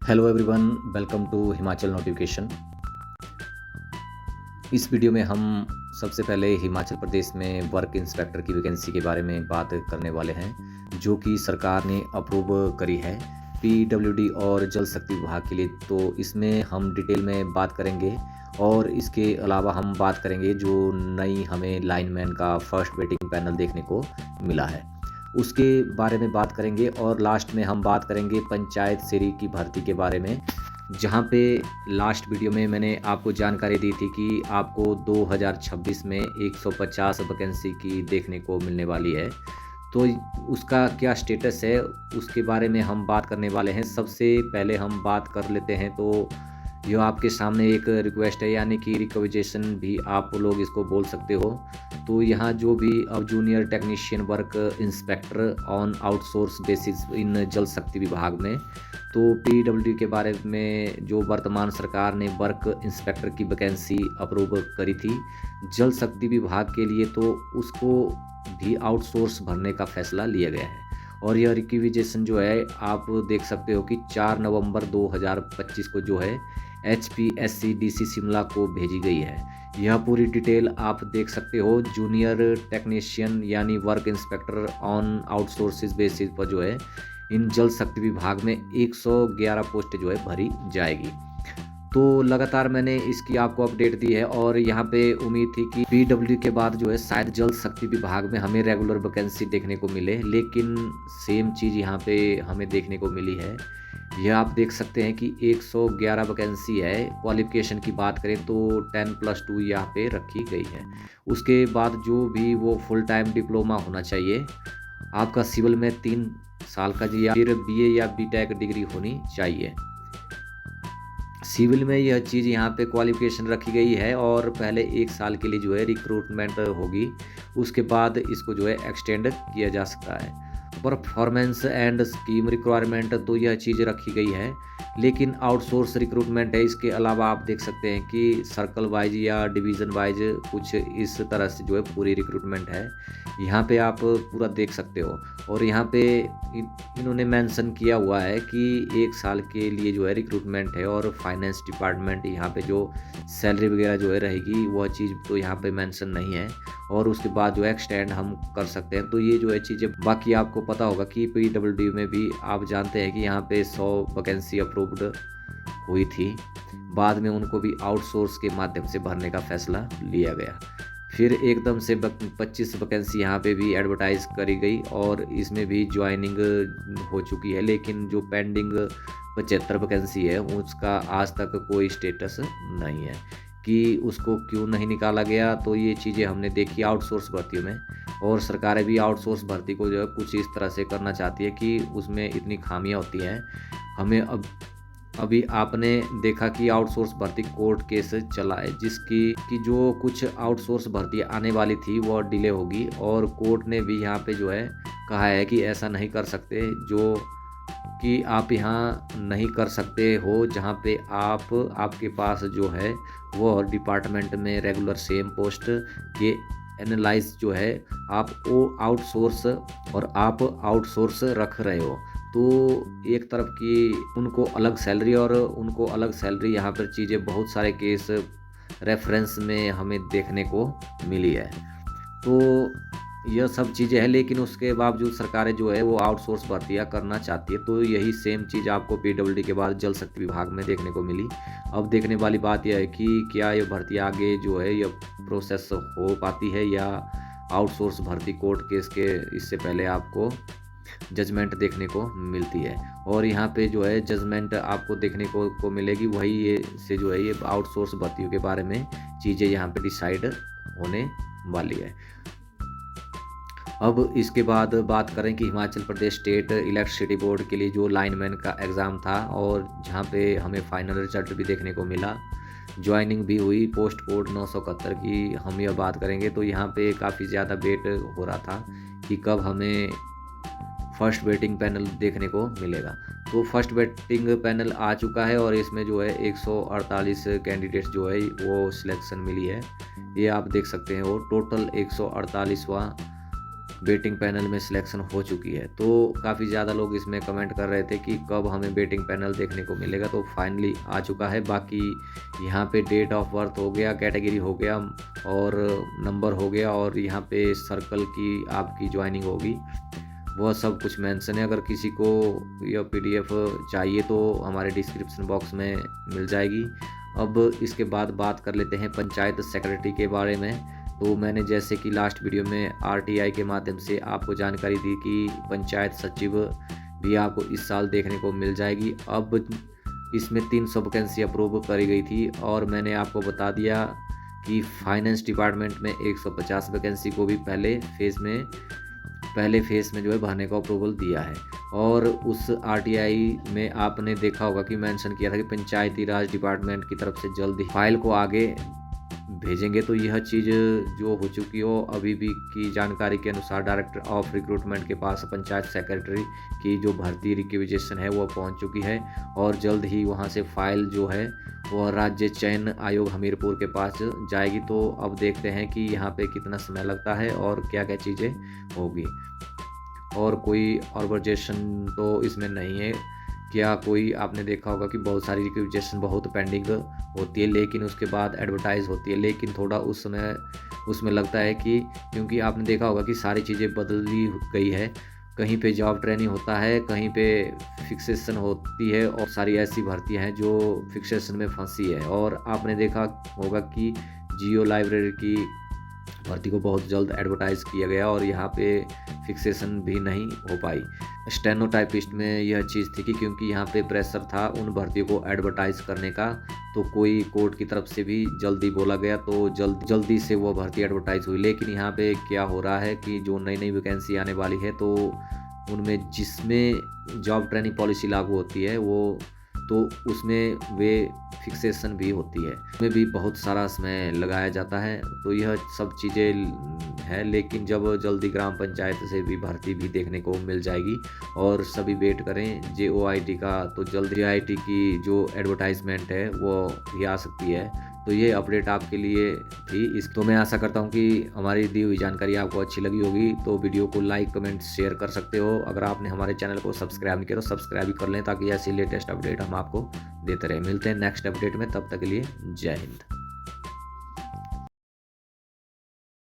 Hello everyone, welcome to Himachal notification. इस वीडियो में हम सबसे पहले हिमाचल प्रदेश में वर्क इंस्पेक्टर की वैकेंसी के बारे में बात करने वाले हैं, जो कि सरकार ने अप्रूव करी है पीडब्ल्यूडी और जल शक्ति विभाग के लिए। तो इसमें हम डिटेल में बात करेंगे और इसके अलावा हम बात करेंगे जो नई हमें लाइनमैन का फर्स्ट वेटिंग पैनल देखने को मिला है, उसके बारे में बात करेंगे। और लास्ट में हम बात करेंगे पंचायत सेरी की भर्ती के बारे में, जहां पे लास्ट वीडियो में मैंने आपको जानकारी दी थी कि आपको 2026 में 150 वैकेंसी की देखने को मिलने वाली है। तो उसका क्या स्टेटस है, उसके बारे में हम बात करने वाले हैं। सबसे पहले हम बात कर लेते हैं, तो यह आपके सामने एक रिक्वेस्ट है, यानी कि रिक्वेजेशन भी आप लोग इसको बोल सकते हो। तो यहाँ जो भी अब junior technician work inspector on outsource basis in Jal Shakti विभाग में, तो पीडब्ल्यूडी के बारे में जो वर्तमान सरकार ने वर्क इंस्पेक्टर की वैकेंसी अप्रूव करी थी जल शक्ति विभाग के लिए, तो उसको भी आउटसोर्स भरने का फैसला लिया गया है। और यह रिक्वेजेशन जो है आप देख सकते हो कि 4 नवंबर 2025 को जो है HPSC शिमला को भेजी गई है। यह पूरी डिटेल आप देख सकते हो। जूनियर टेक्नीशियन यानी work inspector on outsources basis पर जो है इन जल शक्ति विभाग में 111 पोस्ट जो है भरी जाएगी। तो लगातार मैंने इसकी आपको अपडेट दी है, और यहाँ पे उम्मीद थी कि पीडब्ल्यू के बाद जो है शायद जल शक्ति विभाग में हमें रेगुलर वैकेंसी देखने को मिले, लेकिन सेम चीज़ यहाँ पे हमें देखने को मिली है। यह आप देख सकते हैं कि 111 वैकेंसी है। क्वालिफिकेशन की बात करें तो 10+2 यहाँ पे रखी गई है। उसके बाद जो भी वो फुल टाइम डिप्लोमा होना चाहिए, आपका सिविल में 3 साल का या फिर BA या BTech डिग्री होनी चाहिए। सिविल में यह चीज़ यहाँ पे क्वालिफिकेशन रखी गई है, और पहले 1 साल के लिए जो है रिक्रूटमेंट होगी, उसके बाद इसको जो है एक्सटेंड किया जा सकता है। परफॉर्मेंस एंड स्कीम रिक्वायरमेंट तो यह चीज़ रखी गई है, लेकिन आउटसोर्स रिक्रूटमेंट है। इसके अलावा आप देख सकते हैं कि सर्कल वाइज या डिवीज़न वाइज कुछ इस तरह से जो है पूरी रिक्रूटमेंट है। यहाँ पे आप पूरा देख सकते हो, और यहाँ पे इन्होंने मेंशन किया हुआ है कि 1 साल के लिए जो है रिक्रूटमेंट है, और फाइनेंस डिपार्टमेंट यहाँ पे जो सैलरी वगैरह जो है रहेगी वह चीज़ तो यहाँ पे मेंशन नहीं है, और उसके बाद जो है एक्सटेंड हम कर सकते हैं। तो ये जो है चीज़ें, बाकी आपको पता होगा कि पीडब्ल्यूडी में भी आप जानते हैं कि यहाँ पे 100 वैकेंसी अप्रूव्ड हुई थी, बाद में उनको भी आउटसोर्स के माध्यम से भरने का फैसला लिया गया। फिर एकदम से 25 वैकेंसी यहाँ पे भी एडवर्टाइज करी गई, और इसमें भी ज्वाइनिंग हो चुकी है, लेकिन जो पेंडिंग 75 वैकेंसी है उसका आज तक कोई स्टेटस नहीं है कि उसको क्यों नहीं निकाला गया। तो ये चीज़ें हमने देखी आउटसोर्स भर्तियों में, और सरकारें भी आउटसोर्स भर्ती को जो है कुछ इस तरह से करना चाहती है कि उसमें इतनी खामियां होती हैं। हमें अभी आपने देखा कि आउटसोर्स भर्ती कोर्ट केस चला है, जिसकी कि जो कुछ आउटसोर्स भर्ती आने वाली थी वो डिले होगी, और कोर्ट ने भी यहाँ पे जो है कहा है कि ऐसा नहीं कर सकते, जो कि आप यहाँ नहीं कर सकते हो जहाँ पे आपके पास जो है वो डिपार्टमेंट में रेगुलर सेम पोस्ट के एनालाइज जो है आप वो आउटसोर्स, और आप आउटसोर्स रख रहे हो। तो एक तरफ की उनको अलग सैलरी और उनको अलग सैलरी, यहाँ पर चीज़ें बहुत सारे केस रेफरेंस में हमें देखने को मिली है। तो यह सब चीज़ें हैं, लेकिन उसके बावजूद सरकारें जो है वो आउटसोर्स भर्तियाँ करना चाहती है। तो यही सेम चीज़ आपको पीडब्ल्यूडी के बाद जल शक्ति विभाग में देखने को मिली। अब देखने वाली बात यह है कि क्या ये भर्ती आगे जो है यह प्रोसेस हो पाती है, या आउटसोर्स भर्ती कोर्ट केस के इससे पहले आपको जजमेंट देखने को मिलती है। और यहाँ पे जो है जजमेंट आपको देखने को मिलेगी, वही ये से जो है ये आउटसोर्स भर्तियों के बारे में चीज़ें यहाँ पे डिसाइड होने वाली है। अब इसके बाद बात करें कि Himachal Pradesh state electricity board के लिए जो लाइनमैन का एग्ज़ाम था, और जहाँ पे हमें फाइनल रिजल्ट भी देखने को मिला, ज्वाइनिंग भी हुई, पोस्ट कोड 971 की हम यह बात करेंगे। तो यहाँ पे काफ़ी ज़्यादा वेट हो रहा था कि कब हमें फर्स्ट वेटिंग पैनल देखने को मिलेगा। तो फर्स्ट वेटिंग पैनल आ चुका है, और इसमें जो है 148 कैंडिडेट्स जो है वो सिलेक्शन मिली है। ये आप देख सकते हैं, वो टोटल 148वां वेटिंग पैनल में सिलेक्शन हो चुकी है। तो काफ़ी ज़्यादा लोग इसमें कमेंट कर रहे थे कि कब हमें वेटिंग पैनल देखने को मिलेगा, तो फाइनली आ चुका है। बाकी यहाँ पे डेट ऑफ बर्थ हो गया, कैटेगरी हो गया और नंबर हो गया, और यहाँ पे सर्कल की आपकी ज्वाइनिंग होगी, वह सब कुछ मेंशन है। अगर किसी को यह पीडीएफ चाहिए तो हमारे डिस्क्रिप्शन बॉक्स में मिल जाएगी। अब इसके बाद बात कर लेते हैं पंचायत सेक्रेटरी के बारे में। तो मैंने जैसे कि लास्ट वीडियो में आरटीआई के माध्यम से आपको जानकारी दी कि पंचायत सचिव भी आपको इस साल देखने को मिल जाएगी। अब इसमें 300 वैकेंसी अप्रूव करी गई थी, और मैंने आपको बता दिया कि फाइनेंस डिपार्टमेंट में 150 वैकेंसी को भी पहले फेज़ में जो है भरने का अप्रूवल दिया है। और उस आरटीआई में आपने देखा होगा कि मेंशन किया था कि पंचायती राज डिपार्टमेंट की तरफ से जल्द ही फाइल को आगे भेजेंगे। तो यह चीज़ जो हो चुकी हो, अभी भी की जानकारी के अनुसार डायरेक्टर ऑफ रिक्रूटमेंट के पास पंचायत सेक्रेटरी की जो भर्ती रिक्वेजिशन है वो पहुंच चुकी है, और जल्द ही वहां से फाइल जो है वह राज्य चयन आयोग हमीरपुर के पास जाएगी। तो अब देखते हैं कि यहाँ पे कितना समय लगता है और क्या क्या चीज़ें होगी। और कोई ऑर्गेनाइजेशन तो इसमें नहीं है। क्या कोई आपने देखा होगा कि बहुत सारी रिक्वेजिशन बहुत पेंडिंग होती है, लेकिन उसके बाद एडवर्टाइज होती है, लेकिन थोड़ा उस समय उसमें लगता है कि क्योंकि आपने देखा होगा कि सारी चीज़ें बदली गई है। कहीं पे जॉब ट्रेनिंग होता है, कहीं पे फिक्सेशन होती है, और सारी ऐसी भर्तियां हैं जो फिक्सेशन में फंसी है। और आपने देखा होगा कि जियो लाइब्रेरी की भर्ती को बहुत जल्द एडवर्टाइज किया गया, और यहाँ पे फिक्सेशन भी नहीं हो पाई। स्टेनोटाइपिस्ट में यह चीज़ थी कि क्योंकि यहाँ पे प्रेशर था उन भर्तियों को एडवर्टाइज करने का, तो कोई कोर्ट की तरफ से भी जल्दी बोला गया, तो जल्दी से वो भर्ती एडवर्टाइज हुई। लेकिन यहाँ पे क्या हो रहा है कि जो नई नई वैकेंसी आने वाली है, तो उनमें जिसमें जॉब ट्रेनिंग पॉलिसी लागू होती है वो, तो उसमें वे फिक्सेशन भी होती है, उसमें भी बहुत सारा समय लगाया जाता है। तो यह सब चीज़ें है, लेकिन जब जल्दी ग्राम पंचायत से भी भर्ती भी देखने को मिल जाएगी, और सभी वेट करें JOIT का, तो जल्द JIT की जो एडवर्टाइजमेंट है वो भी आ सकती है। तो ये अपडेट आपके लिए थी। तो मैं आशा करता हूँ कि हमारी दी हुई जानकारी आपको अच्छी लगी होगी। तो वीडियो को लाइक कमेंट शेयर कर सकते हो। अगर आपने हमारे चैनल को सब्सक्राइब नहीं किया तो सब्सक्राइब भी कर लें, ताकि ऐसी लेटेस्ट अपडेट हम आपको देते रहे। मिलते हैं नेक्स्ट अपडेट में, तब तक के लिए जय हिंद।